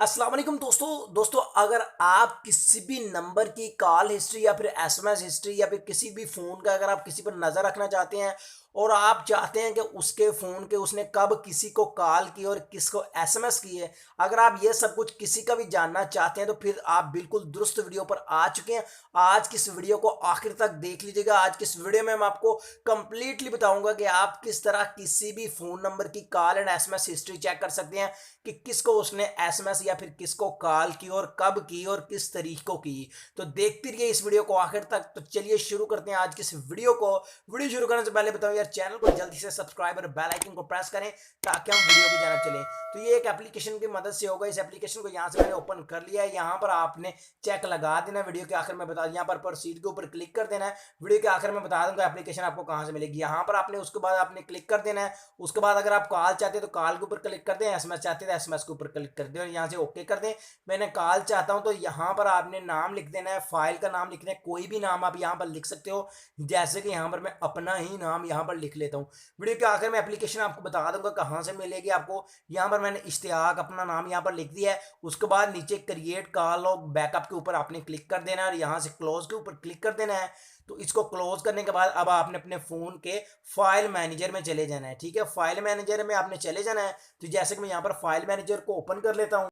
अस्सलाम वालेकुम दोस्तों अगर आप किसी भी नंबर की कॉल हिस्ट्री या फिर एसएमएस हिस्ट्री या फिर किसी भी फ़ोन का अगर आप किसी पर नज़र रखना चाहते हैं और आप चाहते हैं कि उसके फ़ोन के उसने कब किसी को कॉल की और किसको एसएमएस की है, अगर आप ये सब कुछ किसी का भी जानना चाहते हैं तो फिर आप बिल्कुल दुरुस्त वीडियो पर आ चुके हैं। आज की इस वीडियो को आखिर तक देख लीजिएगा। आज की इस वीडियो में मैं आपको कंप्लीटली बताऊंगा कि आप किस तरह किसी भी फ़ोन नंबर की call and SMS history check कर सकते हैं कि किसको उसने एसएमएस या फिर किसको कॉल की और कब की और किस तरीक को की। तो देखते रहिए इस वीडियो को आखिर तक। तो चलिए शुरू करते हैं आज की इस वीडियो को। वीडियो शुरू करने से पहले बताओ यार, चैनल को जल्दी से सब्सक्राइब और बेल आइकन को प्रेस करें ताकि हम वीडियो की जानब चलें। तो ये एक एप्लीकेशन की मदद से होगा। इस एप्लीकेशन को यहाँ से मैंने ओपन कर लिया है। यहाँ पर आपने चेक लगा देना है। वीडियो के आखिर में बता, यहाँ पर प्रोसीड के ऊपर क्लिक कर देना है। वीडियो के आखिर में बता दूंगा एप्लीकेशन आपको कहाँ से मिलेगी। यहाँ पर आपने उसके बाद आपने क्लिक कर देना है। उसके बाद अगर आप कॉल चाहते हैं तो कॉल के ऊपर क्लिक कर दें, एसएमएस चाहते हैं तो एसएमएस के ऊपर क्लिक कर दें और यहाँ से ओके कर दें। मैंने कॉल चाहता हूँ तो यहाँ पर आपने नाम लिख देना है, फाइल का नाम लिखना है। कोई भी नाम आप यहाँ पर लिख सकते हो, जैसे कि यहाँ पर मैं अपना ही नाम यहाँ पर लिख लेता हूँ। वीडियो के आखिर में एप्लीकेशन आपको बता दूंगा कहाँ से मिलेगी आपको। यहाँ पर मैंने इश्तियाक अपना नाम यहाँ पर लिख दिया है। उसके बाद नीचे क्रिएट कॉल और बैकअप के ऊपर आपने क्लिक कर देना है और यहाँ से क्लोज के ऊपर क्लिक कर देना है। तो इसको क्लोज करने के बाद अब आपने अपने फ़ोन के फाइल मैनेजर में चले जाना है। ठीक है, फाइल मैनेजर में आपने चले जाना है। तो जैसे कि मैं यहाँ पर फाइल मैनेजर को ओपन कर लेता हूँ।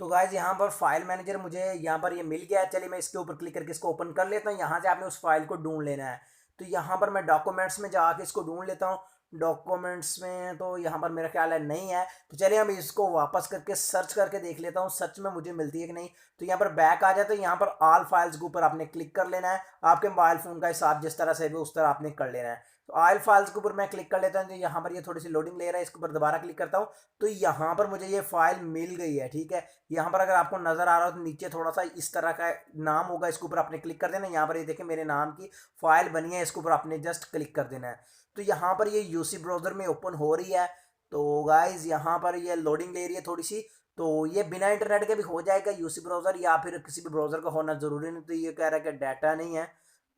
तो गाइज यहाँ पर फाइल मैनेजर मुझे यहाँ पर ये मिल गया है। चलिए मैं इसके ऊपर क्लिक करके इसको ओपन कर लेता हूँ। यहाँ से आपने उस फाइल को ढूंढ लेना है। तो यहाँ पर मैं डॉक्यूमेंट्स में जाके इसको ढूंढ लेता हूँ। डॉक्यूमेंट्स में तो यहाँ पर मेरा ख्याल है नहीं है। तो चलिए हम इसको वापस करके सर्च करके देख लेता हूँ सर्च में मुझे मिलती है कि नहीं। तो यहाँ पर बैक आ जाए तो यहाँ पर ऑल फाइल्स के ऊपर आपने क्लिक कर लेना है। आपके मोबाइल फ़ोन का हिसाब जिस तरह से भी उस तरह आपने कर लेना है। तो ऑल फाइल्स के ऊपर मैं क्लिक कर लेता हूँ। तो यहाँ पर ये थोड़ी सी लोडिंग ले रहा है, इसके ऊपर दोबारा क्लिक करता हूँ। तो यहाँ पर मुझे ये फाइल मिल गई है। ठीक है, यहाँ पर अगर आपको नजर आ रहा हो तो नीचे थोड़ा सा इस तरह का नाम होगा, इसके ऊपर आपने क्लिक कर देना है। यहाँ पर ये देखें मेरे नाम की फाइल बनी है, इसके ऊपर आपने जस्ट क्लिक कर देना है। तो यहाँ पर ये यूसी ब्राउजर में ओपन हो रही है। तो गाइज यहाँ पर ये लोडिंग ले रही है थोड़ी सी। तो ये बिना इंटरनेट के भी हो जाएगा यूसी ब्राउजर, या फिर किसी भी ब्राउजर का होना जरूरी नहीं। तो ये कह रहा है कि डाटा नहीं है।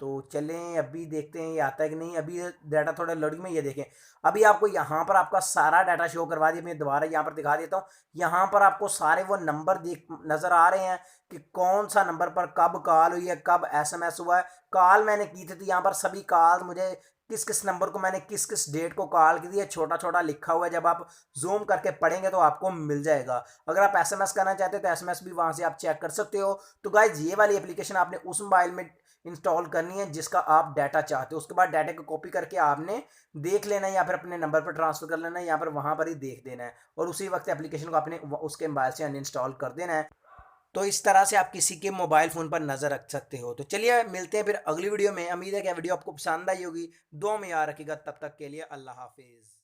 तो चलें अभी देखते हैं ये आता है कि नहीं। अभी डाटा थोड़ा लोडिंग में, ये देखें अभी आपको यहाँ पर आपका सारा डाटा शो करवा दिया। मैं दोबारा यहाँ पर दिखा देता हूँ। यहाँ पर आपको सारे वो नंबर देख नज़र आ रहे हैं कि कौन सा नंबर पर कब कॉल हुई है, कब एसएमएस हुआ है। कॉल मैंने की थी तो यहाँ पर सभी कॉल मुझे किस किस नंबर को मैंने किस किस डेट को कॉल की थी है छोटा छोटा लिखा हुआ है। जब आप जूम करके पढ़ेंगे तो आपको मिल जाएगा। अगर आप एसएमएस करना चाहते हो तो एसएमएस भी वहाँ से आप चेक कर सकते हो। तो गाइज ये वाली एप्लीकेशन आपने उस मोबाइल में इंस्टॉल करनी है जिसका आप डाटा चाहते हो। उसके बाद डाटा को कॉपी करके आपने देख लेना है या फिर अपने नंबर पर ट्रांसफर कर लेना है, या फिर वहां पर ही देख देना है और उसी वक्त एप्लीकेशन को आपने उसके मोबाइल से अनइंस्टॉल कर देना है। तो इस तरह से आप किसी के मोबाइल फ़ोन पर नज़र रख सकते हो। तो चलिए मिलते हैं फिर अगली वीडियो में। उम्मीद है कि वीडियो आपको पसंद आई होगी। दुआ में याद रखिएगा। तब तक के लिए अल्लाह हाफिज़।